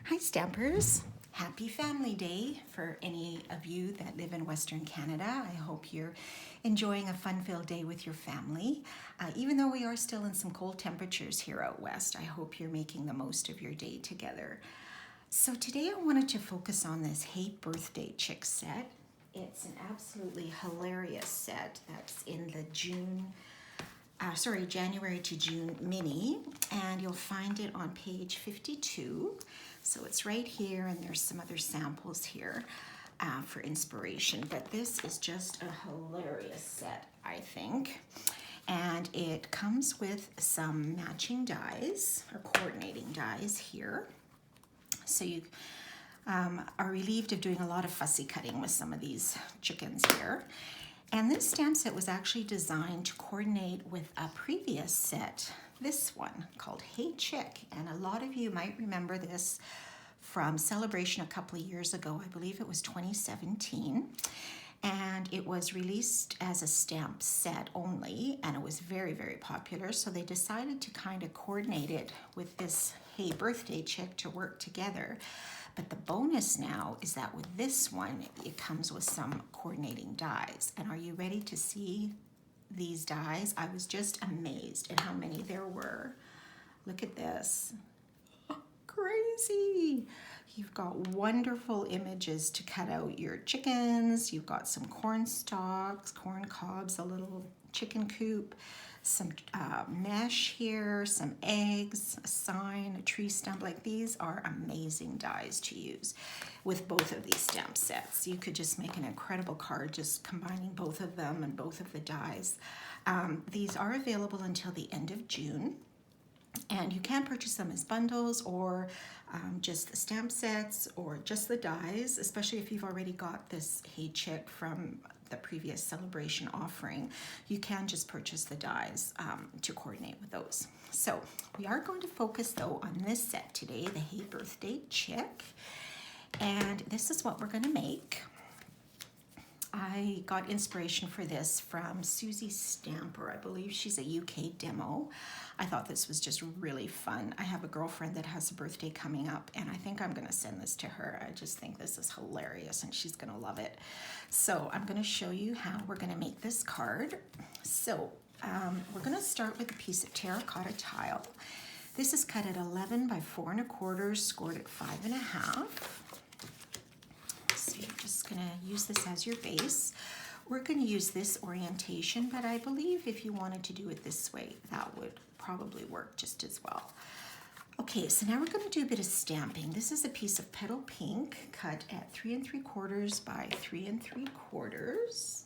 Hi Stampers! Happy Family Day for any of you that live in Western Canada. I hope you're enjoying a fun-filled day with your family. Even though we are still in some cold temperatures here out west, I hope you're making the most of your day together. So today I wanted to focus on this Hey Birthday Chick set. It's an absolutely hilarious set that's in the January to June mini, and you'll find it on page 52. So it's right here, and there's some other samples here for inspiration. But this is just a hilarious set, I think. And it comes with some matching dies, or coordinating dies here. So you are relieved of doing a lot of fussy cutting with some of these chickens here. And this stamp set was actually designed to coordinate with a previous set, this one called Hey Chick. And a lot of you might remember this from Celebration a couple of years ago. I believe it was 2017. And it was released as a stamp set only, and it was very, very popular. So they decided to kind of coordinate it with this Hey Birthday Chick to work together. But the bonus now is that with this one, it comes with some coordinating dies. And are you ready to see these dies? I was just amazed at how many there were. Look at this. Crazy. You've got wonderful images to cut out your chickens. You've got some corn stalks, corn cobs, a little chicken coop, some mesh here, some eggs, a sign, a tree stump. Like, these are amazing dies to use with both of these stamp sets. You could just make an incredible card just combining both of them and both of the dies. These are available until the end of June. And you can purchase them as bundles or just the stamp sets or just the dies, especially if you've already got this Hey Chick from the previous Celebration offering. You can just purchase the dies to coordinate with those. So we are going to focus though on this set today, the Hey Birthday Chick. And this is what we're going to make. I got inspiration for this from Susie Stamper. I believe she's a UK demo. I thought this was just really fun. I have a girlfriend that has a birthday coming up, and I think I'm going to send this to her. I just think this is hilarious, and she's going to love it. So I'm going to show you how we're going to make this card. So we're going to start with a piece of terracotta tile. This is cut at 11 by 4 1/4, scored at 5 1/2. So you're just going to use this as your base. We're going to use this orientation, but I believe if you wanted to do it this way, that would probably work just as well. Okay, so now we're going to do a bit of stamping. This is a piece of petal pink cut at 3 3/4 by 3 3/4.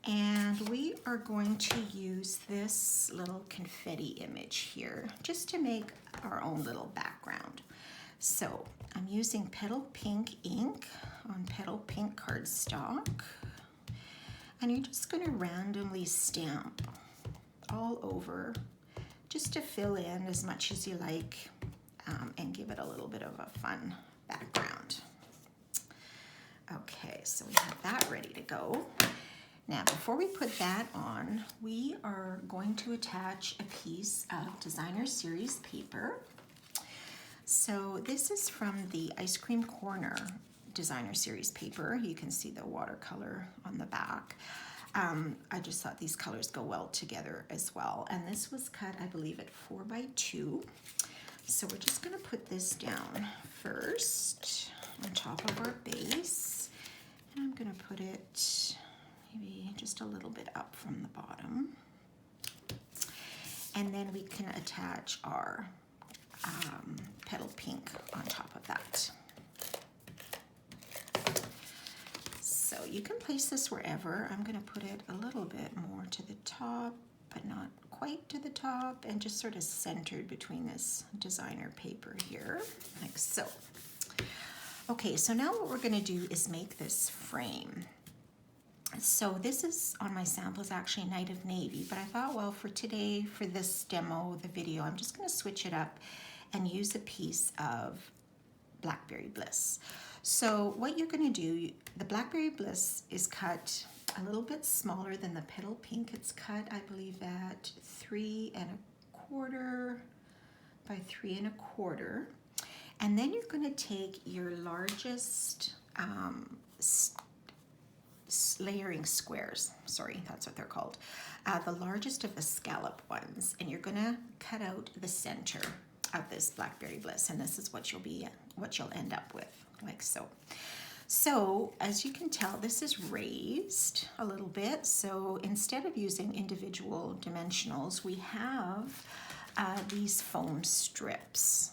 And we are going to use this little confetti image here just to make our own little background. So I'm using petal pink ink on petal pink cardstock, and you're just going to randomly stamp all over just to fill in as much as you like and give it a little bit of a fun background. Okay, so we have that ready to go. Now, before we put that on, we are going to attach a piece of Designer Series paper. So this is from the Ice Cream Corner Designer Series paper. You can see the watercolor on the back. I just thought these colors go well together as well. And this was cut, I believe, at 4 by 2. So we're just going to put this down first on top of our base. And I'm going to put it maybe just a little bit up from the bottom. And then we can attach our petal pink on top of that. So you can place this wherever. I'm going to put it a little bit more to the top, but not quite to the top, and just sort of centered between this designer paper here, like so. Okay, so now what we're going to do is make this frame. So this is on my sample is actually Night of Navy, but I thought, well, for today, for this demo, the video, I'm just going to switch it up and use a piece of Blackberry Bliss. So what you're going to do, the Blackberry Bliss is cut a little bit smaller than the petal pink. It's cut, I believe, at 3 1/4 by 3 1/4. And then you're going to take your largest layering squares, sorry, that's what they're called, the largest of the scallop ones, and you're going to cut out the center of this Blackberry Bliss, and this is what you'll end up with, like so. So as you can tell, this is raised a little bit. So instead of using individual dimensionals, we have these foam strips.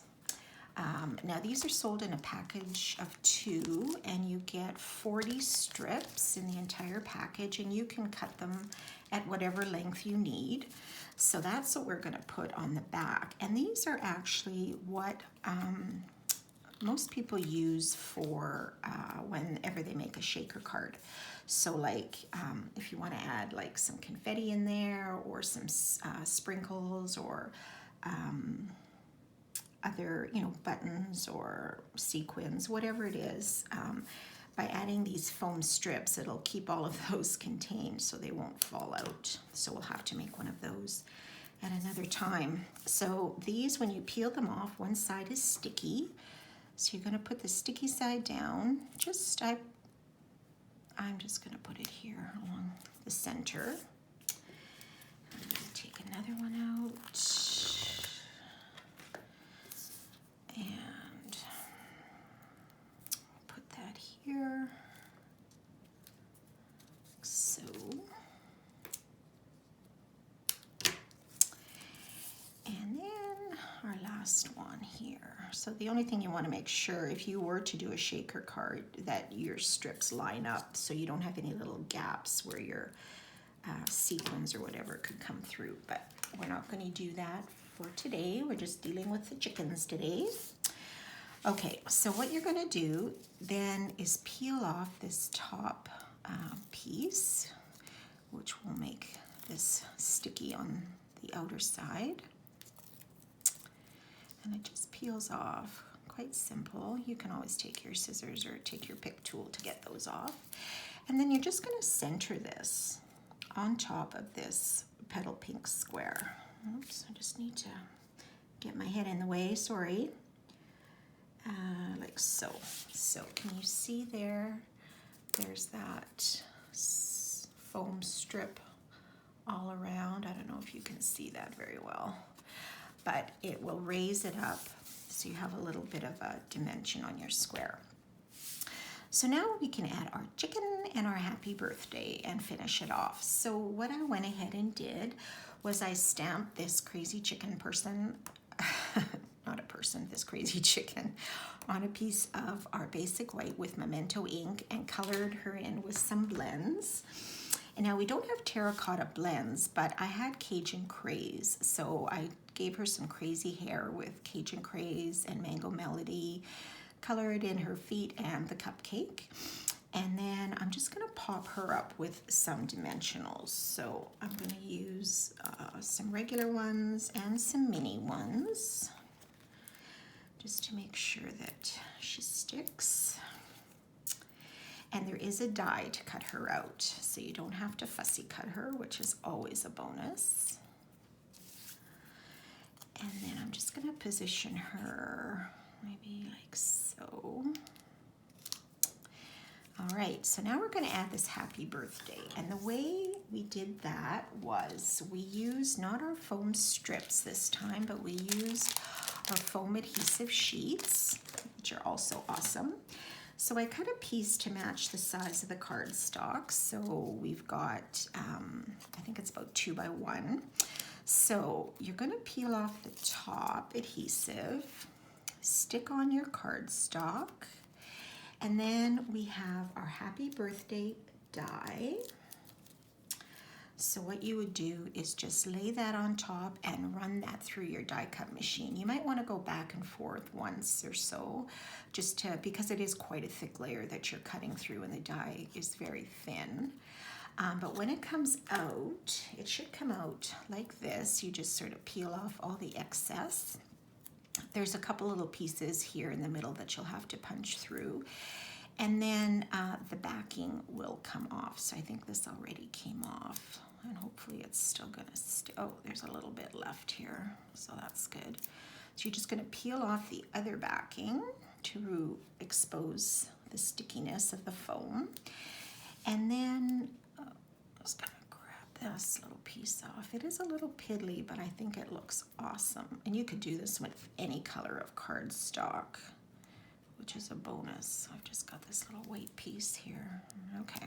Now these are sold in a package of 2, and you get 40 strips in the entire package, and you can cut them at whatever length you need. So that's what we're going to put on the back. And these are actually what most people use for whenever they make a shaker card. So like if you want to add like some confetti in there, or some sprinkles, or other, buttons or sequins, whatever it is, by adding these foam strips, it'll keep all of those contained so they won't fall out. So we'll have to make one of those at another time. So these, when you peel them off, one side is sticky. So you're going to put the sticky side down. I'm just going to put it here along the center. I'm going to take another one out. And put that here, like so. And then our last one here. So the only thing you want to make sure, if you were to do a shaker card, that your strips line up so you don't have any little gaps where your sequins or whatever could come through. But we're not going to do that for today. We're just dealing with the chickens today. Okay, so what you're going to do then is peel off this top piece, which will make this sticky on the outer side. And it just peels off. Quite simple. You can always take your scissors or take your pick tool to get those off. And then you're just going to center this on top of this petal pink square. Oops, I just need to get my head in the way, sorry. Like so. So can you see there? There's that foam strip all around. I don't know if you can see that very well, but it will raise it up so you have a little bit of a dimension on your square. So now we can add our chicken and our happy birthday and finish it off. So what I went ahead and did was I stamped this crazy chicken person, not a person, this crazy chicken, on a piece of our basic white with Memento ink and colored her in with some blends. And now we don't have terracotta blends, but I had Cajun Craze, so I gave her some crazy hair with Cajun Craze and Mango Melody, colored in her feet and the cupcake. And then I'm just gonna pop her up with some dimensionals. So I'm gonna use some regular ones and some mini ones, just to make sure that she sticks. And there is a die to cut her out, so you don't have to fussy cut her, which is always a bonus. And then I'm just gonna position her maybe like so. All right, so now we're gonna add this happy birthday. And the way we did that was we used not our foam strips this time, but we used our foam adhesive sheets, which are also awesome. So I cut a piece to match the size of the cardstock. So we've got, I think it's about 2 by 1. So you're gonna peel off the top adhesive, stick on your cardstock, and then we have our happy birthday die. So what you would do is just lay that on top and run that through your die cut machine. You might want to go back and forth once or so, just to, because it is quite a thick layer that you're cutting through and the die is very thin. But when it comes out, it should come out like this. You just sort of peel off all the excess. There's a couple little pieces here in the middle that you'll have to punch through. And then the backing will come off. So I think this already came off. And hopefully it's still gonna oh, there's a little bit left here, so that's good. So you're just going to peel off the other backing to expose the stickiness of the foam. And then I'm just going to grab this little piece off. It is a little piddly, but I think it looks awesome. And you could do this with any color of cardstock, which is a bonus. I've just got this little white piece here. Okay.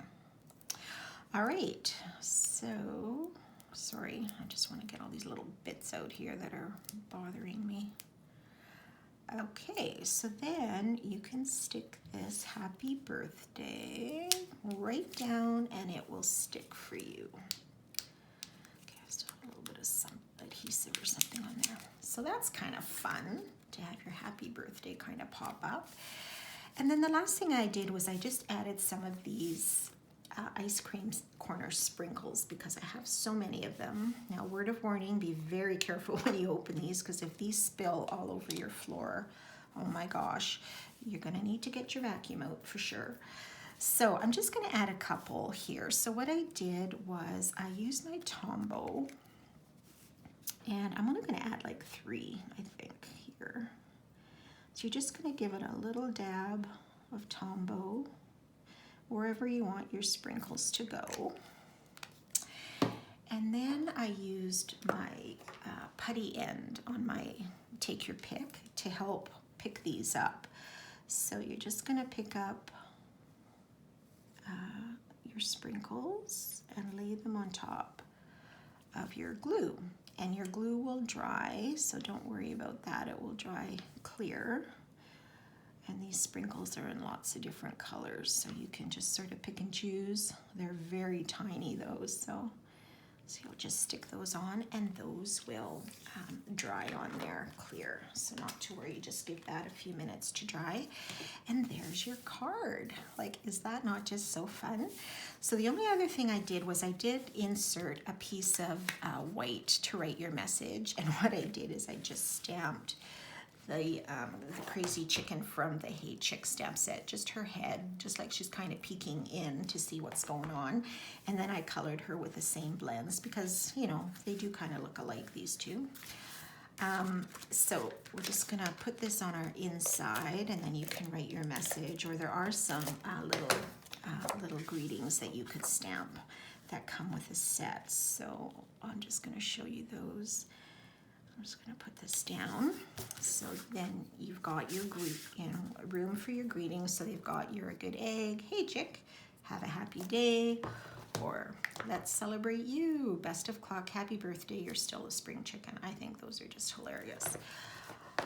All right, so, sorry, I just want to get all these little bits out here that are bothering me. Okay, so then you can stick this happy birthday right down and it will stick for you. Okay, I still have a little bit of some adhesive or something on there. So that's kind of fun to have your happy birthday kind of pop up. And then the last thing I did was I just added some of these ice cream corner sprinkles because I have so many of them. Now, word of warning, be very careful when you open these because if these spill all over your floor, oh my gosh, you're gonna need to get your vacuum out for sure. So I'm just gonna add a couple here. So what I did was I used my Tombow and I'm only gonna add like 3, I think, here. So you're just gonna give it a little dab of Tombow wherever you want your sprinkles to go. And then I used my putty end on my Take Your Pick to help pick these up. So you're just gonna pick up your sprinkles and lay them on top of your glue. And your glue will dry, so don't worry about that, it will dry clear. And these sprinkles are in lots of different colors, so you can just sort of pick and choose. They're very tiny, those, so you'll just stick those on, and those will dry on there clear. So not to worry, just give that a few minutes to dry. And there's your card. Like, is that not just so fun? So the only other thing I did was I did insert a piece of white to write your message. And what I did is I just stamped the crazy chicken from the Hey Chick stamp set, just her head, just like she's kind of peeking in to see what's going on. And then I colored her with the same blends because, you know, they do kind of look alike, these two. So we're just gonna put this on our inside and then you can write your message, or there are some little greetings that you could stamp that come with a set. So I'm just gonna show you those. I'm just going to put this down. So then you've got your room for your greetings. So they've got you're a good egg, hey chick, have a happy day, or let's celebrate you, best of luck, happy birthday, you're still a spring chicken. I think those are just hilarious.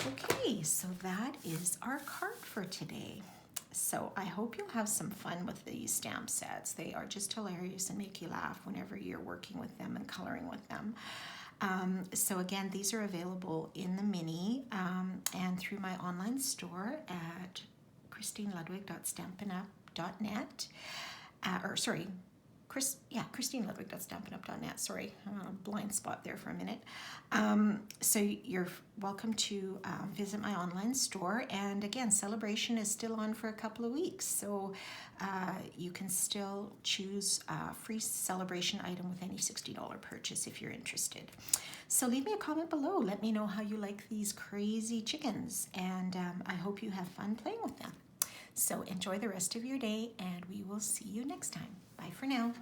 Okay, so that is our card for today. So I hope you'll have some fun with these stamp sets. They are just hilarious and make you laugh whenever you're working with them and coloring with them. So again, these are available in the mini and through my online store at christineludwig.stampinup.net. christineludwig.stampinup.net. Sorry, I'm on a blind spot there for a minute. So you're welcome to visit my online store. And again, celebration is still on for a couple of weeks. So you can still choose a free celebration item with any $60 purchase if you're interested. So leave me a comment below. Let me know how you like these crazy chickens. And I hope you have fun playing with them. So enjoy the rest of your day and we will see you next time. Bye for now.